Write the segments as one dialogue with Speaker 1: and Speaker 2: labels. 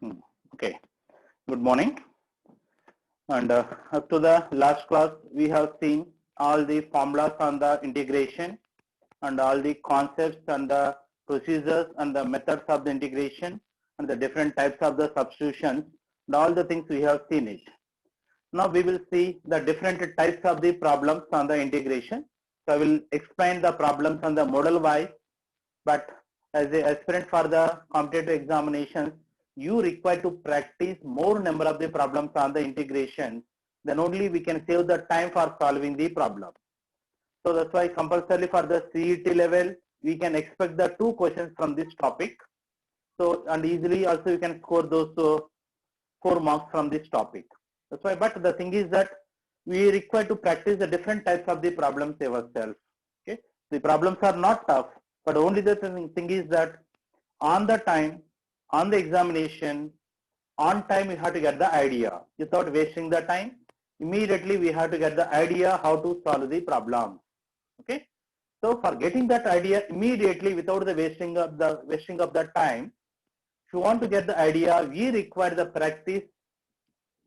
Speaker 1: Okay, good morning. And up to the last class, we have seen all the formulas on the integration and all the concepts and the procedures and the methods of the integration and the different types of the substitutions and all the things we have seen it. Now we will see the different types of the problems on the integration. So I will explain the problems on the model wise, but as an aspirant for the competitive examinations, you require to practice more number of the problems on the integration, then only we can save the time for solving the problem. So that's why compulsorily for the CET level, we can expect the 2 questions from this topic. So and easily also you can score those 4 marks from this topic. That's why, but the thing is that we require to practice the different types of the problems ourselves. Okay, the problems are not tough, but only the thing is that on the time, on the examination, on time we have to get the idea without wasting the time. Immediately we have to get the idea how to solve the problem. Okay, so for getting that idea immediately without the wasting of the time, if you want to get the idea, we require the practice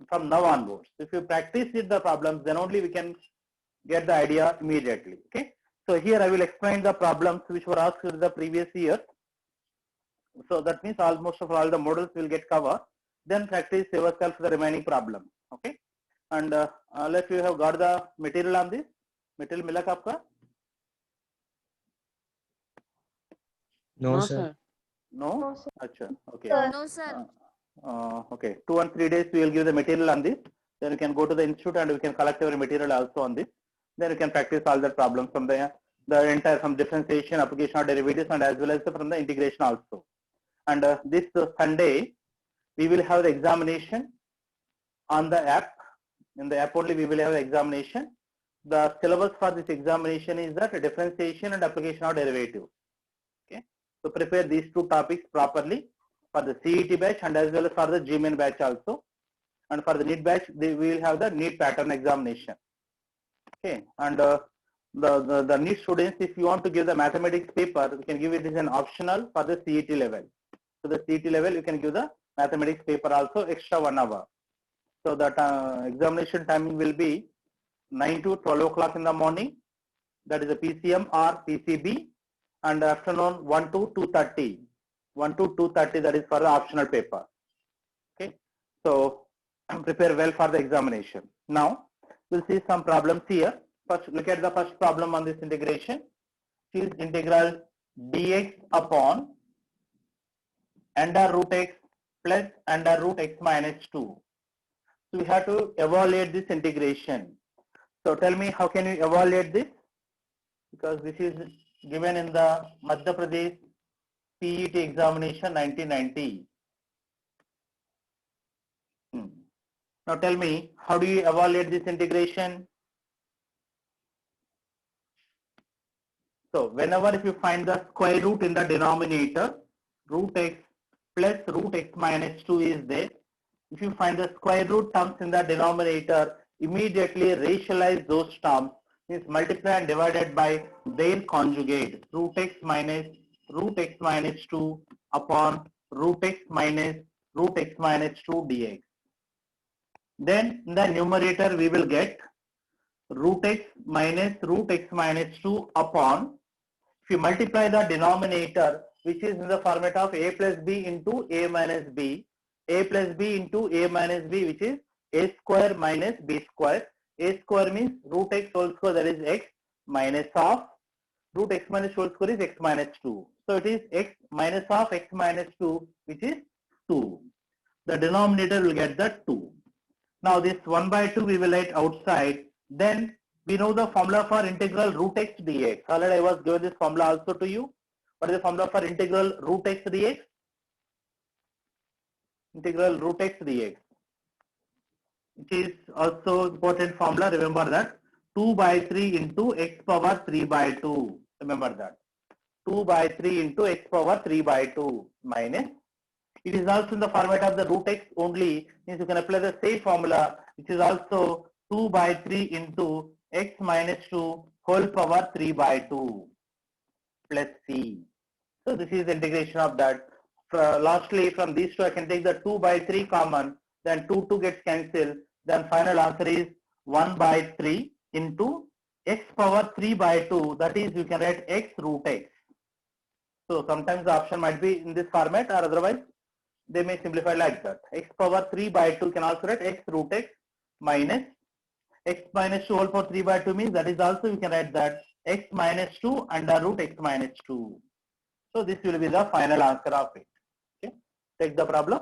Speaker 1: from now onwards. If you practice with the problems, then only we can get the idea immediately. Okay, so here I will explain the problems which were asked in the previous year. So that means almost of all the models will get covered. Then practice yourself the remaining problem. Okay, and unless you have got the material on this, material मिला क्या आपका?
Speaker 2: No, sir.
Speaker 1: No. अच्छा. Okay.
Speaker 3: No, sir.
Speaker 1: Okay. 2 and 3 days we will give the material on this. Then you can go to the institute and we can collect your material also on this. Then you can practice all the problems from the entire from differentiation, application of derivatives, and as well as from the integration also. And this Sunday we will have the examination on the app. In the app only we will have the examination. The syllabus for this examination is that differentiation and application of derivatives. Okay, so prepare these 2 topics properly for the CET batch and as well as for the GMAIN batch also. And for the NEET batch, we will have the NEET pattern examination. Okay, and the NEET students, if you want to give the mathematics paper, we can give it as an optional for the CET level. So the CET level, you can give the mathematics paper also extra 1 hour. So that examination timing will be 9 to 12 o'clock in the morning. That is a PCM or PCB, and afternoon 1 to 2:30. 1 to 2:30, that is for the optional paper. Okay, so prepare well for the examination. Now we'll see some problems here. First, look at the first problem on this integration. It is integral dx upon under root x plus under root x minus 2. So we have to evaluate this integration. So tell me, how can you evaluate this? Because this is given in the Madhya Pradesh CET examination 1990. Now tell me, how do you evaluate this integration? So whenever if you find the square root in the denominator, root x plus root x minus 2 is there. If you find the square root terms in the denominator, immediately rationalize those terms, means multiply and divided by their conjugate, root x minus 2 upon root x minus 2 dx. Then in the numerator we will get root x minus 2 upon, if you multiply the denominator, which is in the format of a plus b into a minus b, a plus b into a minus b, which is a square minus b square. A square means root x whole square, that is x, minus of root x minus whole square is x minus 2. So it is x minus of x minus 2, which is 2. The denominator will get the 2. Now this 1 by 2 we will write outside. Then we know the formula for integral root x dx. Already I was given this formula also to you. What is the formula for integral root x dx? Integral root x dx. It is also important formula. Remember that 2 by 3 into x power 3 by 2. Remember that 2 by 3 into x power 3 by 2 minus. It is also in the format of the root x only, means you can apply the same formula, which is also 2 by 3 into x minus 2 whole power 3 by 2 plus c. So this is the integration of that. lastly from these two I can take the 2 by 3 common, then 2 gets cancelled, then final answer is 1 by 3 into x power 3 by 2, that is you can write x root x. So sometimes the option might be in this format, or otherwise they may simplify like that. X power 3 by 2 can also write x root x minus x minus 2 whole power 3 by 2 means that is also we can write that x minus 2 under root x minus 2. So this will be the final answer of it. Okay. Take the problem.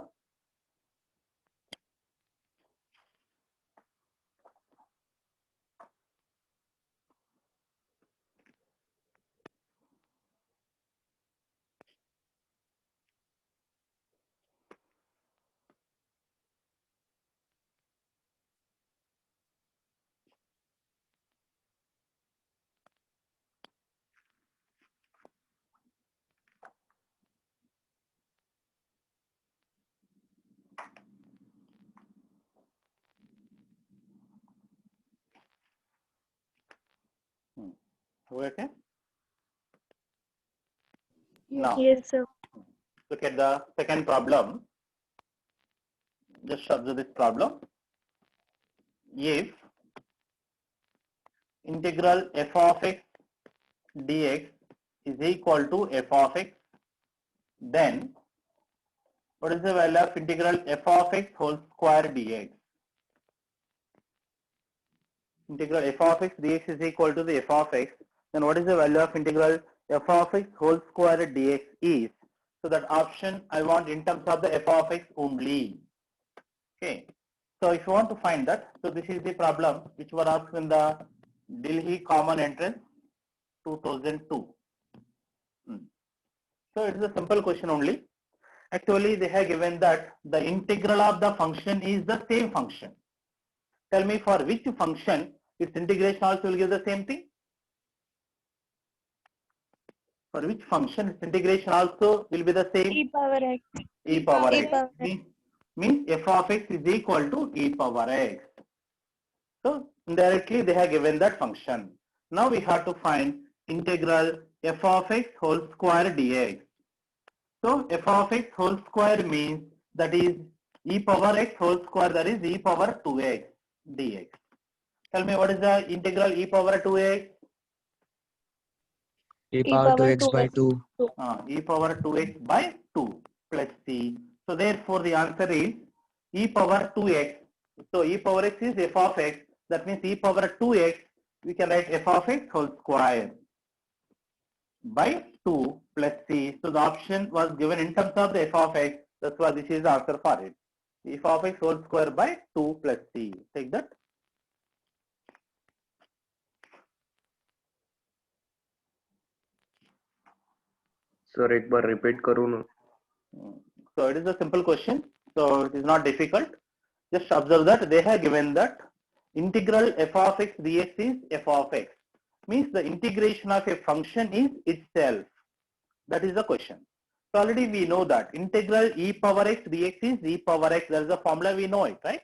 Speaker 1: Okay. Now,
Speaker 3: Yes, sir.
Speaker 1: look at the second problem. Just observe this problem. If integral f of x dx is equal to f of x, then what is the value of integral f of x whole square dx? Integral f of x dx is equal to the f of x, then what is the value of integral f of x whole square dx is? So that option I want in terms of the f of x only. Okay. So if you want to find that, so this is the problem which were asked in the Delhi Common Entrance 2002. So it is a simple question only. Actually, they have given that the integral of the function is the same function. Tell me for which function its integration also will give the same thing? For which function its integration also will be the same?
Speaker 3: E power x.
Speaker 1: E power
Speaker 3: E
Speaker 1: x.
Speaker 3: power x.
Speaker 1: Means f of x is equal to e power x. So indirectly they have given that function. Now we have to find integral f of x whole square dx. So f of x whole square means that is e power x whole square, that is e power 2x dx. Tell me what is the integral e power 2x?
Speaker 2: E power 2x by 2.
Speaker 1: E power 2x by 2 plus c. So therefore the answer is e power 2x. So e power x is f of x. That means e power 2x, we can write f of x whole square by 2 plus c. So the option was given in terms of the f of x. That's why this is the answer for it. F of x whole square by 2 plus c. Take that.
Speaker 4: Sir एक बार repeat करूँ ना.
Speaker 1: So it is a simple question. So it is not difficult. Just observe that they have given that integral f of x dx is f of x. Means the integration of a function is itself. That is the question. So already we know that integral e power x dx is e power x. That is the formula, we know it, right?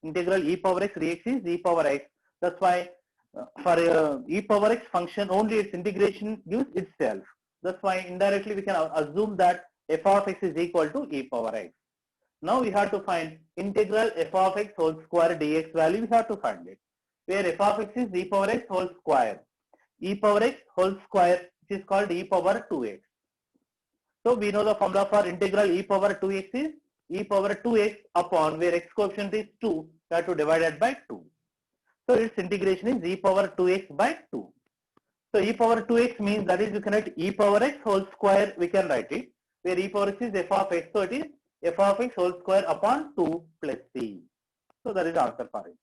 Speaker 1: Integral e power x dx is e power x. That's why for e power x function only its integration gives itself. That's why indirectly we can assume that f of x is equal to e power x. Now we have to find integral f of x whole square dx value. We have to find it. Where f of x is e power x whole square. E power x whole square, which is called e power 2x. So we know the formula for integral e power 2x is e power 2x upon where x coefficient is 2, we have to divide it by 2. So its integration is e power 2x by 2. So e power 2x means that is you can write e power x whole square, we can write it, where e power x is f of x. So it is f of x whole square upon 2 plus c. So that is the answer for it.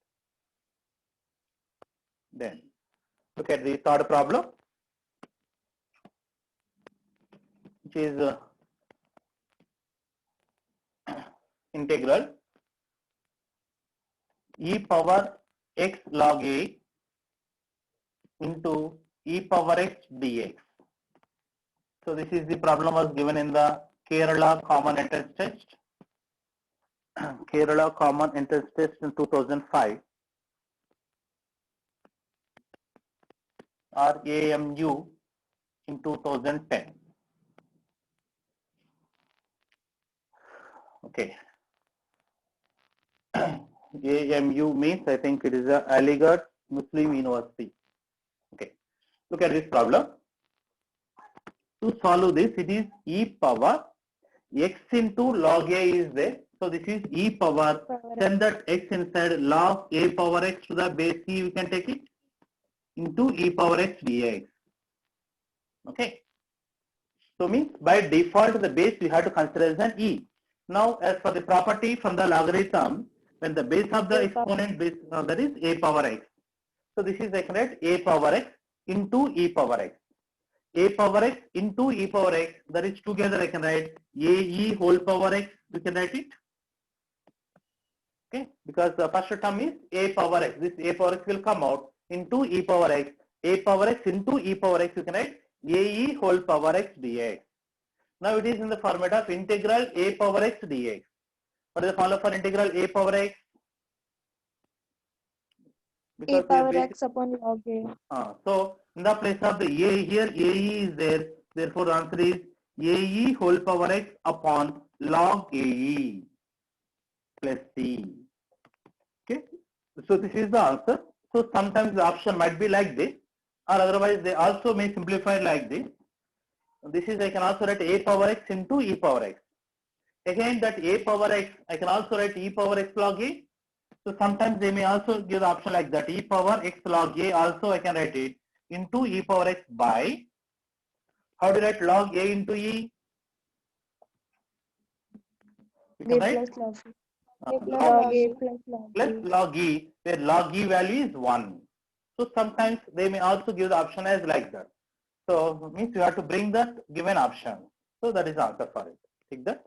Speaker 1: Then look at the third problem, which is integral e power x log a into e power x dx. So this is the problem was given in the Kerala Common Entrance Test. Kerala Common Entrance Test in 2005. Or AMU in 2010. Okay. AMU means, I think it is a Aligarh Muslim University. Okay. Look at this problem. To solve this, it is e power x into log a is there. So this is e power. Send that x inside log a power x to the base c. We can take it into e power x dx. Okay. So means by default the base we have to consider as an e. Now as for the property from the logarithm, when the base of the exponent base that is a power x. So this is I can write a power x into e power x. A power x into e power x, that is together I can write a e whole power x, we can write it. Okay, because the first term is a power x. This a power x will come out into e power x. A power x into e power x, you can write a e whole power x dx. Now it is in the format of integral a power x dx. What is the formula for integral a power x?
Speaker 3: A power x upon log a.
Speaker 1: So in the place of the a here, ae is there. Therefore the answer is ae whole power x upon log ae plus c. Okay. So this is the answer. So sometimes the option might be like this, or otherwise they also may simplify like this. This is I can also write a power x into e power x. Again that a power x I can also write e power x log a. So sometimes they may also give the option like that e power x log a, also I can write it into e power x by, how do you write log a into e? You can write
Speaker 3: Log a plus
Speaker 1: log e, where log e value is 1. So sometimes they may also give the option as like that. So means you have to bring that given option. So that is the answer for it. Take that.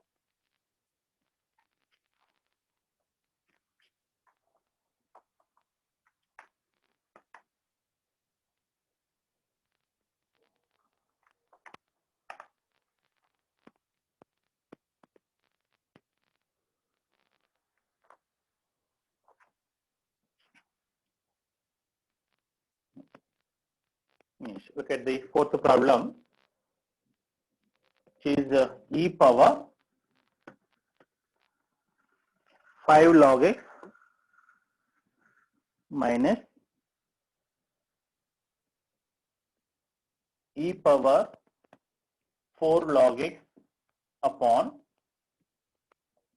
Speaker 1: Look at the fourth problem, which is e power 5 log x minus e power 4 log x upon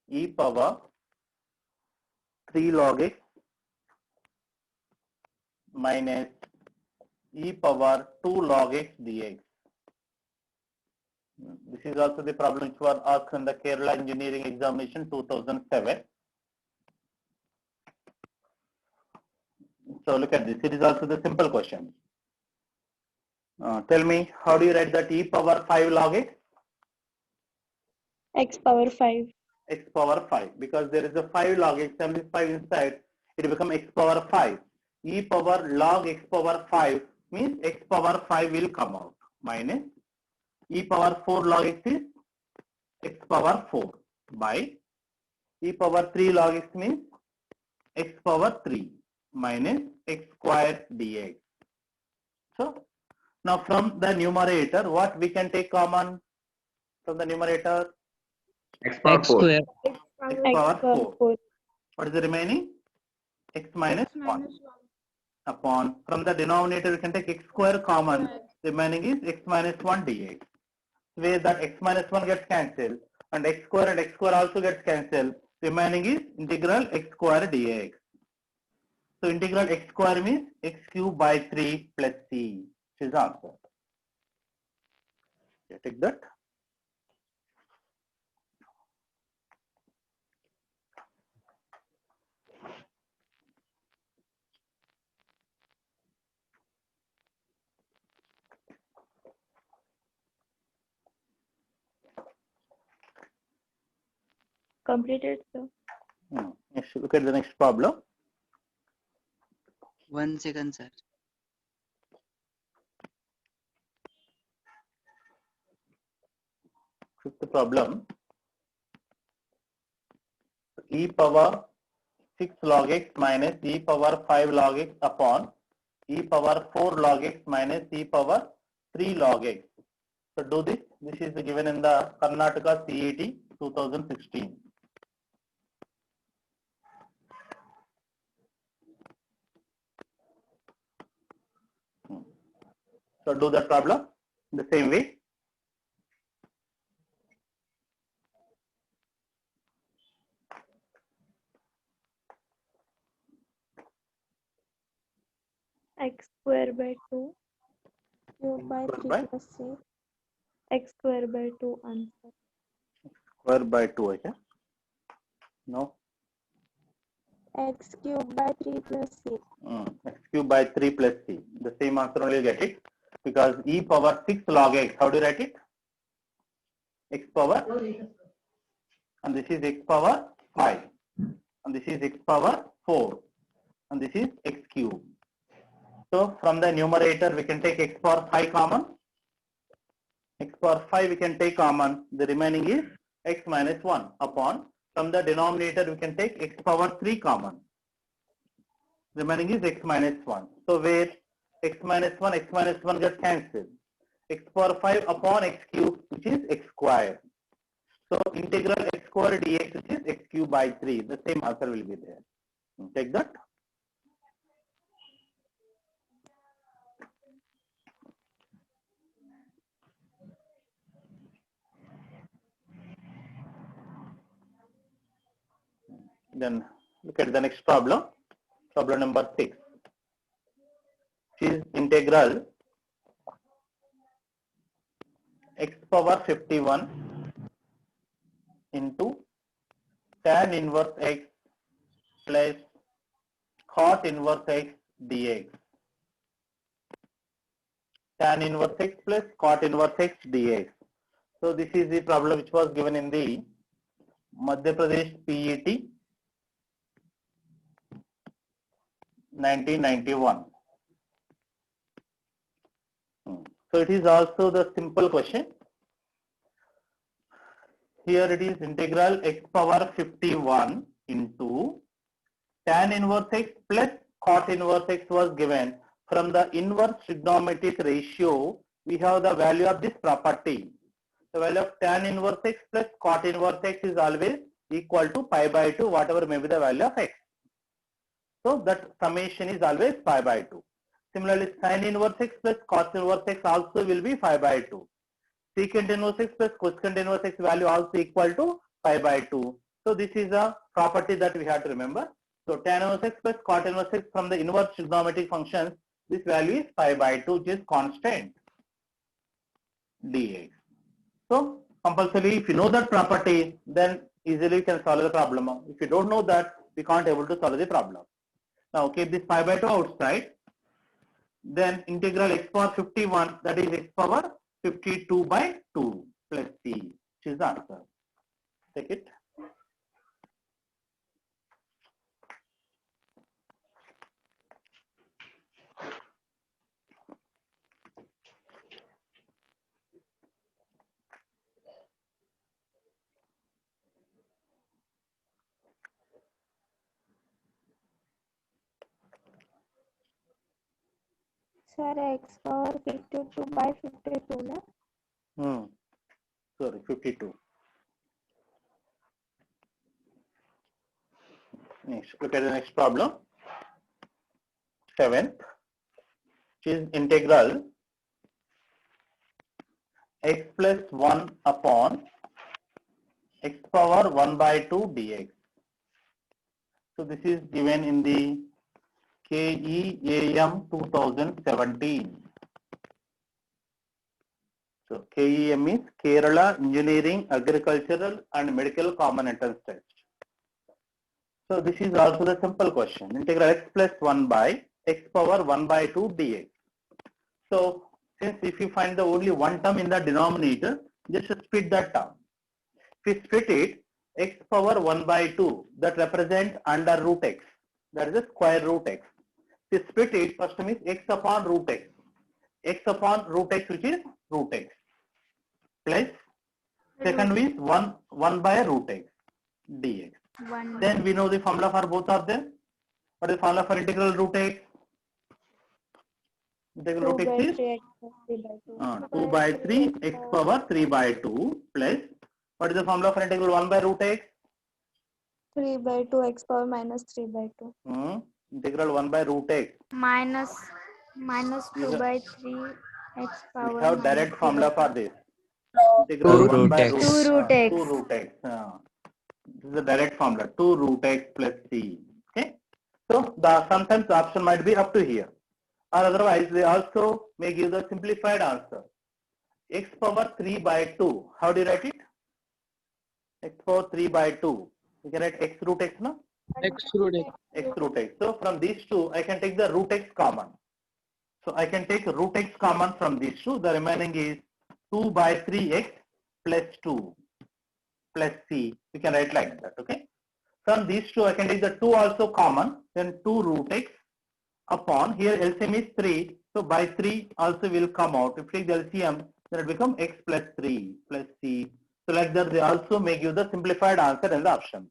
Speaker 1: e power 3 log x minus e power 2 log x dx. This is also the problem which was asked in the Kerala Engineering Examination 2007. So look at this. It is also the simple question. Tell me, how do you write that e power 5 log x?
Speaker 3: x power 5.
Speaker 1: X power 5, because there is a 5 log x and this 5 inside, it becomes x power 5. E power log x power 5 means x power 5 will come out, minus e power 4 log x is x power 4 by e power 3 log x means x power 3 minus x square dx. So now from the numerator, what we can take common from the numerator?
Speaker 4: X power
Speaker 2: X
Speaker 4: 4.
Speaker 2: square.
Speaker 1: X power 4. What is the remaining? X minus 1 upon, from the denominator we can take x square common, remaining is x minus 1 dx. Where that x minus 1 gets cancelled and x square also gets cancelled, remaining is integral x square dx. So integral x square means x cube by 3 plus c. This is the answer. Okay, take that.
Speaker 3: Completed, sir.
Speaker 1: Next, look at the next problem.
Speaker 5: 1 second, sir.
Speaker 1: Fifth problem. E power 6 log x minus e power 5 log x upon e power 4 log x minus e power 3 log x. So do this. This is given in the Karnataka CET 2016. So do that problem the same way.
Speaker 3: X square by 2 cube by
Speaker 1: Square
Speaker 3: 3
Speaker 1: by
Speaker 3: plus 6. X square by 2 answer.
Speaker 1: square by 2, okay? No.
Speaker 3: X cube by 3 plus 6.
Speaker 1: X cube by 3 plus c. The same answer only get it, because e power 6 log x. How do you write it? X power, and this is x power 5, and this is x power 4, and this is x cube. So from the numerator we can take x power 5 common. X power 5 we can take common. The remaining is x minus 1 upon. From the denominator we can take x power 3 common. Remaining is x minus 1. So where x minus 1 gets cancelled. X power 5 upon x cube, which is x square. So integral x square dx, which is x cube by 3. The same answer will be there. Take that. Then look at the next problem. Problem number 6. Which is integral x power 51 into tan inverse x plus cot inverse x dx. Tan inverse x plus cot inverse x dx. So this is the problem which was given in the Madhya Pradesh PET 1991. So it is also the simple question. Here it is integral x power 51 into tan inverse x plus cot inverse x was given. From the inverse trigonometric ratio, we have the value of this property. The value of tan inverse x plus cot inverse x is always equal to pi by 2, whatever may be the value of x. So that summation is always pi by 2. Similarly, sin inverse x plus cos inverse x also will be pi by 2. Secant inverse x plus cosecant inverse x value also equal to pi by 2. So this is a property that we have to remember. So tan inverse x plus cot inverse x from the inverse trigonometric functions, this value is pi by 2, which is constant dx. So compulsorily, if you know that property, then easily you can solve the problem. If you don't know that, we can't able to solve the problem. Now keep this pi by 2 outside. Then integral x power 51, that is x power 52 by 2 plus c, which is the answer. Take it.
Speaker 3: Sir, x power 52 by 52 na?
Speaker 1: Sorry, 52. Next, look at the next problem. 7th, which is integral x plus 1 upon x power 1 by 2 dx. So this is given in the KEAM 2017. So KEM is Kerala Engineering, Agricultural and Medical Common Entrance Test. So this is also the simple question. Integral x plus 1 by x power 1 by 2 dx. So since if you find the only one term in the denominator, just split that term. If we split it, x power 1 by 2, that represents under root x. That is the square root x. If we split it, first term is x upon root x. X upon root x, which is root x. Plus second is 1 by root x dx. Then we know the formula for both of them. What is the formula for integral root x? Integral
Speaker 3: 2
Speaker 1: root
Speaker 3: by
Speaker 1: x is
Speaker 3: 3 x plus 3 by 2.
Speaker 1: 2 by 3 x power 3 by 2 plus, what is the formula for integral 1 by root x?
Speaker 3: 3 by 2 x power minus 3 by 2.
Speaker 1: Integral 1 by root x.
Speaker 5: minus 2 by 3
Speaker 3: X
Speaker 1: We
Speaker 3: power
Speaker 1: have
Speaker 3: minus
Speaker 1: direct
Speaker 3: 3
Speaker 1: formula
Speaker 3: by
Speaker 1: for
Speaker 3: 2.
Speaker 1: this. Integral 1
Speaker 2: root
Speaker 1: by
Speaker 2: x.
Speaker 1: root.
Speaker 3: 2 root x.
Speaker 1: 2 root x. This is the direct formula. 2 root x plus c. Okay. So sometimes the option might be up to here. Or otherwise they also may give the simplified answer. X power 3 by 2. How do you write it? X power 3 by 2. You can write x root x, no?
Speaker 2: X root x.
Speaker 1: X root x. So from these two, I can take the root x common. So I can take root x common from these two. The remaining is 2 by 3x plus 2 plus c. You can write like that. Okay. From these two, I can take the 2 also common. Then 2 root x upon, here LCM is 3. So by 3 also will come out. If you take the LCM, then it becomes x plus 3 plus c. So like that, they also may give the simplified answer in the option.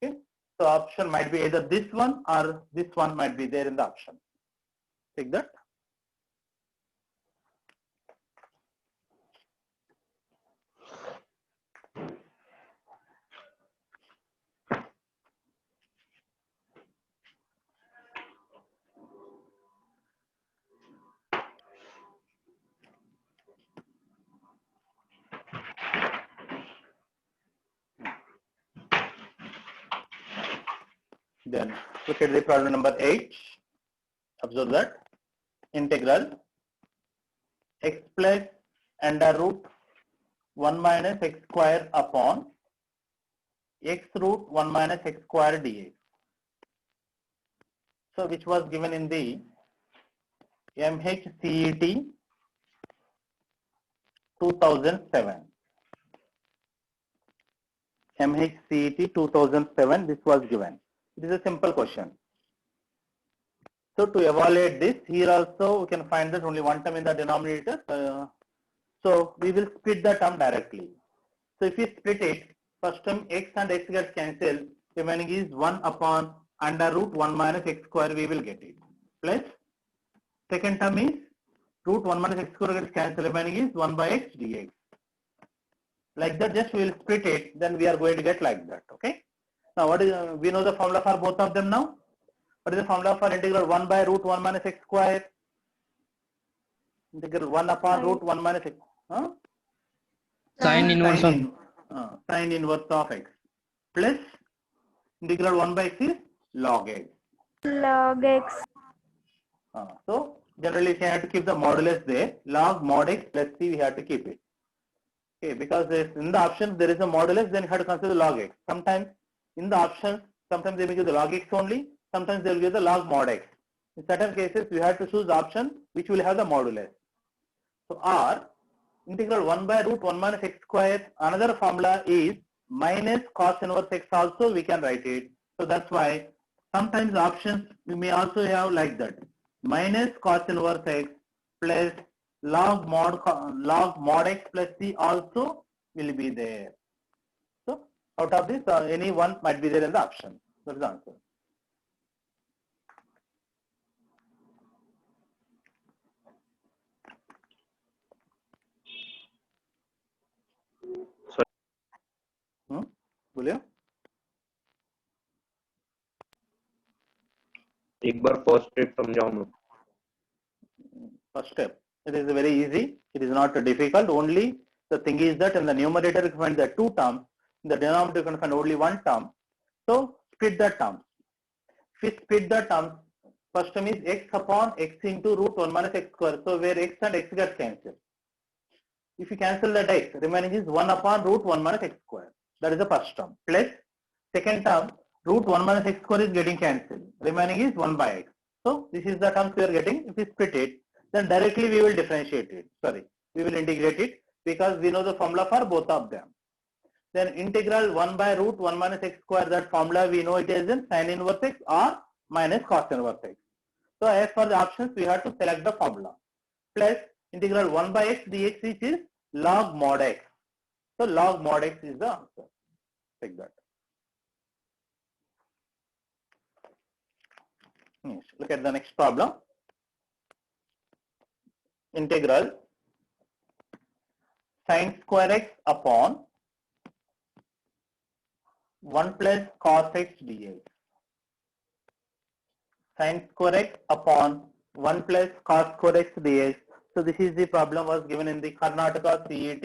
Speaker 1: Okay. So option might be either this one or this one might be there in the option. Take that. Then look at the problem number 8. Observe that integral x plus under root 1 minus x square upon x root 1 minus x square dx. So which was given in the MHCET 2007. MHCET 2007, this was given. It is a simple question. So to evaluate this, here also we can find that only one term in the denominator. So we will split the term directly. So if we split it, first term x and x gets cancelled, remaining is 1 upon under root 1 minus x square, we will get it. Plus second term is root 1 minus x square gets cancelled, remaining is 1 by x dx. Like that, just we will split it, then we are going to get like that. Okay. Now what is, we know the formula for both of them now. What is the formula for integral 1 by root 1 minus x square? Integral 1 upon root 1 minus x. Huh?
Speaker 2: Sine inverse of
Speaker 1: Sine inverse of x. Plus integral 1 by x is log x.
Speaker 3: Log x.
Speaker 1: So generally we have to keep the modulus there. Log mod x plus c we have to keep it. Okay, because in the options there is a modulus, then you have to consider log x. Sometimes in the options, sometimes they will give the log x only, sometimes they will give the log mod x. In certain cases, we have to choose the option which will have the modulus. So R integral 1 by root 1 minus x square, another formula is minus cos inverse x also we can write it. So that's why sometimes options we may also have like that. Minus cos inverse x plus log mod x plus c also will be there. So out of this, any one might be there in the option. That's the answer. बोलिए
Speaker 4: एक बार first step समझाओ ना.
Speaker 1: First step. It is very easy. It is not difficult. Only the thing is that in the numerator you can find the two terms. In the denominator you can find only one term. So split the terms. If we split the terms, first term is x upon x into root 1 minus x square. So where x and x gets cancelled. If you cancel that x, remaining is 1 upon root 1 minus x square. That is the first term. Plus second term, root 1 minus x square is getting cancelled. Remaining is 1 by x. So this is the terms we are getting. If we split it, then directly we will differentiate it. Sorry, we will integrate it because we know the formula for both of them. Then integral 1 by root 1 minus x square, that formula we know it is in sin inverse x or minus cos inverse x. So as for the options, we have to select the formula. Plus integral 1 by x dx, which is log mod x. So log mod x is the answer. Take that. Yes. Look at the next problem. Integral sin square x upon 1 plus cos x dx. Sin square x upon 1 plus cos square x dx. So this is the problem was given in the Karnataka CET.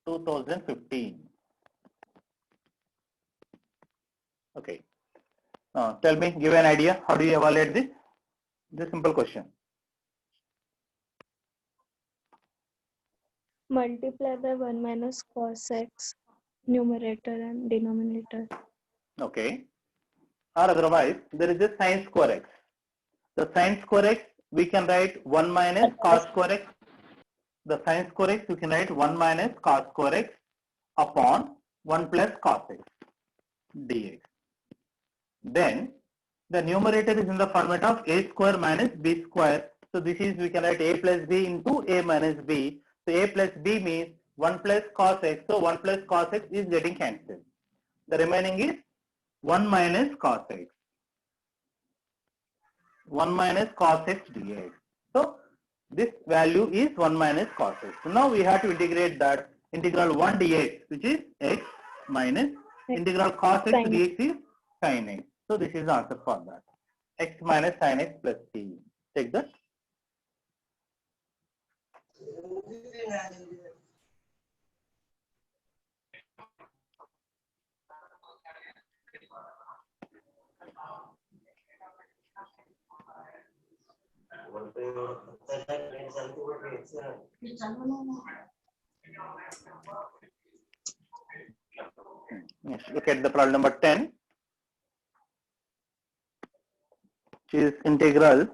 Speaker 1: (2015). Okay. Tell me, give an idea. How do you evaluate this? This simple question.
Speaker 3: Multiply by 1 minus cos x, numerator and denominator.
Speaker 1: Okay. Or otherwise, there is a sin square x. The sin square x, we can write 1 minus cos square x. The sin square x, you can write 1 minus cos square x upon 1 plus cos x dx. Then the numerator is in the format of a square minus b square. So this is, we can write a plus b into a minus b. So a plus b means 1 plus cos x. So 1 plus cos x is getting cancelled. The remaining is 1 minus cos x. 1 minus cos x dx. So this value is 1 minus cos x. So now we have to integrate that. Integral 1 dx, which is x minus integral cos x
Speaker 3: Sin.
Speaker 1: dx is sin x. So this is the answer for that. X minus sin x plus c. Take that. Next, look at the problem number 10, which is integral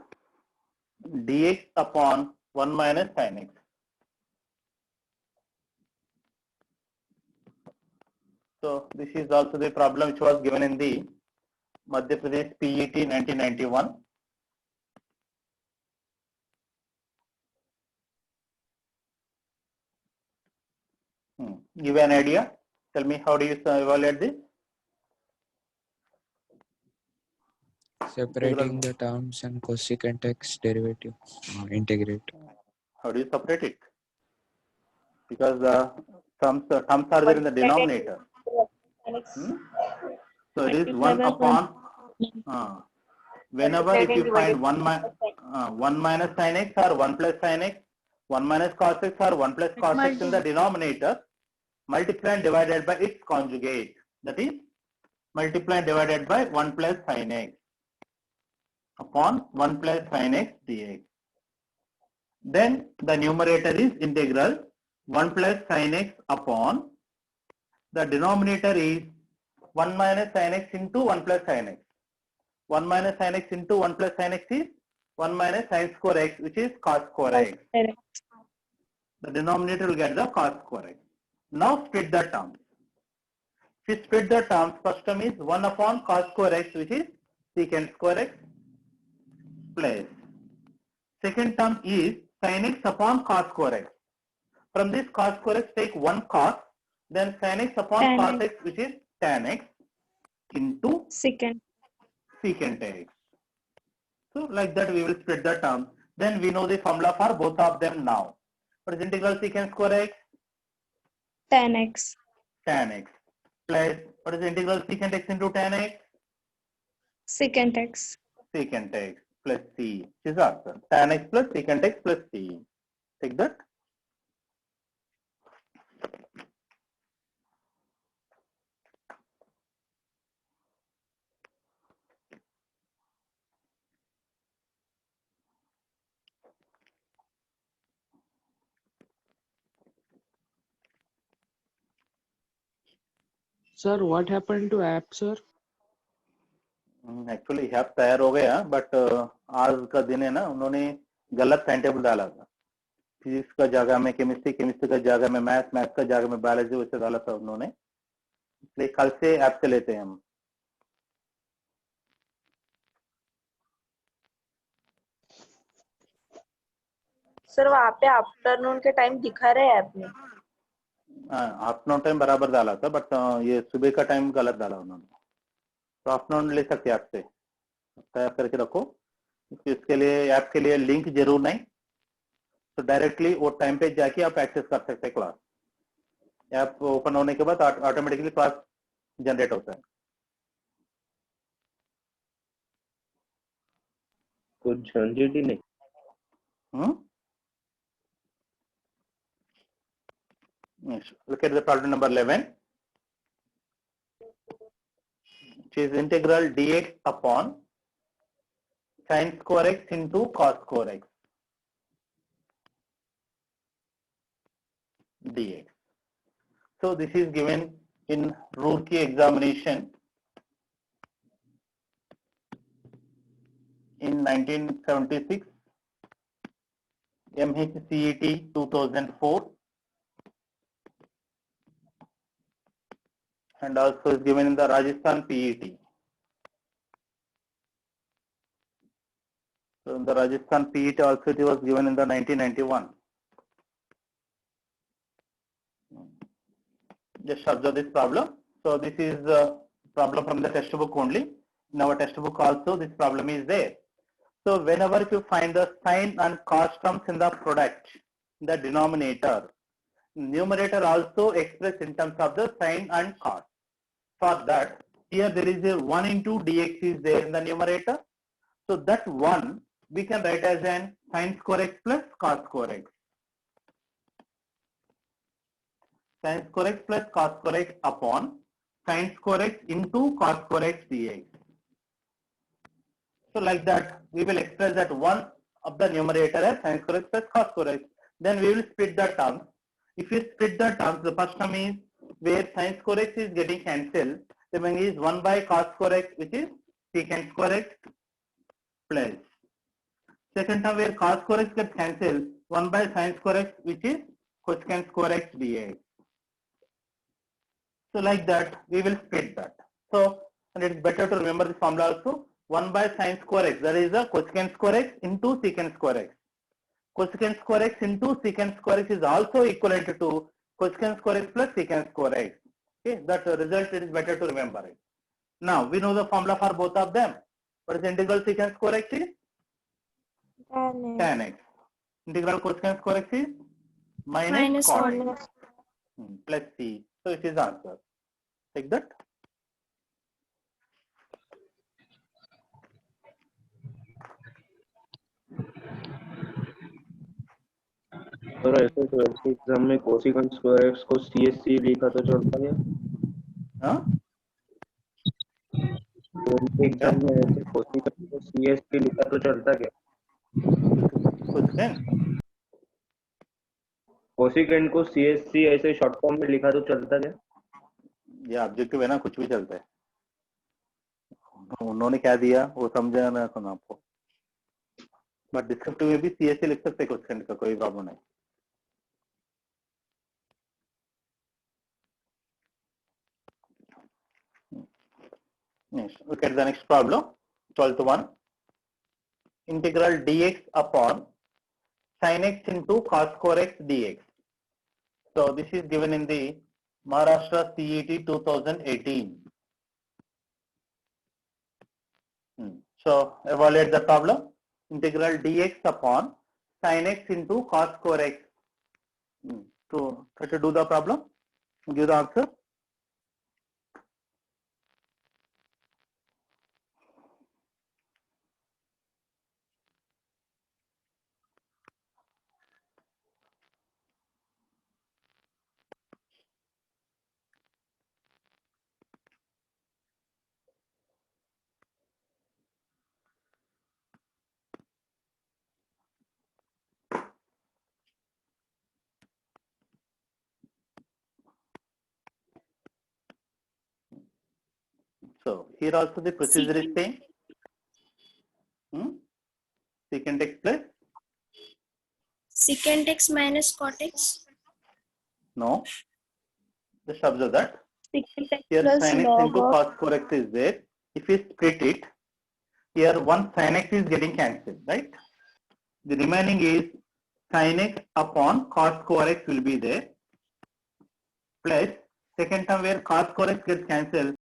Speaker 1: dx upon 1 minus sin x. So this is also the problem which was given in the Madhya Pradesh PET 1991. Give an idea. Tell me, how do you evaluate this?
Speaker 2: Separating the terms and cosecant x derivative. Integrate.
Speaker 1: How do you separate it? Because the terms are there in the denominator. So it is 1 upon, whenever if you find 1 minus sin x or 1 plus sin x, 1 minus cos x or 1 plus cos x in the denominator, multiply and divided by its conjugate. That is, multiply and divided by 1 plus sin x upon 1 plus sin x dx. Then the numerator is integral 1 plus sin x upon, the denominator is 1 minus sin x into 1 plus sin x. 1 minus sin x into 1 plus sin x is 1 minus sin square x, which is cos square x. The denominator will get the cos square x. Now split the terms. If you split the terms, first term is 1 upon cos square x, which is secant square x, plus second term is sin x upon cos square x. From this cos square x, take 1 cos, then sin x upon
Speaker 3: Tan
Speaker 1: cos
Speaker 3: x.
Speaker 1: x, which is tan x, into
Speaker 3: Secant.
Speaker 1: secant x. So like that we will split the term. Then we know the formula for both of them now. What is integral secant square x?
Speaker 3: Tan x.
Speaker 1: Tan x. Plus what is the integral secant x into tan x?
Speaker 3: Secant x.
Speaker 1: Secant x plus c. Which is answer. Tan x plus secant x plus c. Take that.
Speaker 2: Sir, what happened to app, sir?
Speaker 1: Actually app तैयार हो गया, but आज का दिन है ना, उन्होंने गलत टाइम टेबल डाला था. फिजिक्स का जगह में केमिस्ट्री, केमिस्ट्री का जगह में मैथ, मैथ का जगह में बायोलॉजी, वैसे डाला था उन्होंने. इसलिए कल से ऐप से लेते हैं हम.
Speaker 5: सर वहाँ पे आफ्टरनून के टाइम दिखा रहे हैं ऐप में.
Speaker 1: आफ्टरनून टाइम बराबर डाला था, बट ये सुबह का टाइम गलत डाला उन्होंने. तो आफ्टरनून ले सकते हैं आपसे, तैयार करके रखो. इसके लिए ऐप के लिए लिंक जरूर नहीं, तो डायरेक्टली वो टाइम पे जाके आप एक्सेस कर सकते हैं क्लास. ऐप ओपन होने के बाद ऑटोमेटिकली क्लास जनरेट होता है.
Speaker 4: कुछ झंझट ही नहीं.
Speaker 1: Next, look at the problem number 11, which is integral dx upon sin square x into cos square x dx. So this is given in Roorkee examination in 1976, MHCET 2004, and also is given in the Rajasthan PET. So in the Rajasthan PET also it was given in the 1991. Just observe this problem. So this is a problem from the textbook only. In our textbook also this problem is there. So whenever you find the sin and cos terms in the product, in the denominator, numerator also expressed in terms of the sin and cos. For that, here there is a 1 into dx is there in the numerator. So that 1 we can write as an sin square x plus cos square x. Sin square x plus cos square x upon sin square x into cos square x dx. So like that, we will express that 1 of the numerator as sin square x plus cos square x. Then we will split the terms. If you split the terms, the first term is where sin square x is getting cancelled. The remaining is 1 by cos square x, which is secant square x plus. Second term where cos square x gets cancelled, 1 by sin square x, which is cosecant square x dx. So like that, we will split that. So, and it is better to remember this formula also. 1 by sin square x, that is the cosecant square x into secant square x. Cosecant square x into secant square x is also equivalent to cosecant square x plus secant square x. Okay, that result it is better to remember it. Now we know the formula for both of them. What is the integral secant square x is? Tan x. Integral cosecant square x is minus cot x plus c. So it is answer. Take that.
Speaker 4: Sir ऐसे तो ऐसे exam में cosecant square x को CSC लिखा तो चलता क्या?
Speaker 1: हाँ?
Speaker 4: एग्जाम में ऐसे कोसिकेंट को CSC लिखा तो चलता क्या? कोसिकेंट को CSC ऐसे शॉर्ट फॉर्म में लिखा तो चलता क्या?
Speaker 1: ये ऑब्जेक्टिव है ना, कुछ भी चलता है. उन्होंने क्या दिया वो समझा ना सुना आपको. बट डिस्क्रिप्टिव में भी CSC लिख सकते क्वेश्चन का, कोई प्रॉब्लम नहीं. Yes. Look at the next problem. 12th one. Integral dx upon sin x into cos square x dx. So this is given in the Maharashtra CET 2018. So evaluate the problem. Integral dx upon sin x into cos square x. So try to do the problem. Give the answer. So here also the procedure is same. Secant x plus?
Speaker 6: Secant x minus cot x.
Speaker 1: No. Just observe that.
Speaker 3: Secant x
Speaker 1: Here
Speaker 3: plus
Speaker 1: sin x
Speaker 3: log
Speaker 1: into
Speaker 3: of
Speaker 1: cos square x is there. If we split it, here one sin x is getting cancelled, right? The remaining is sin x upon cos square x will be there. Plus second term where cos square x gets cancelled,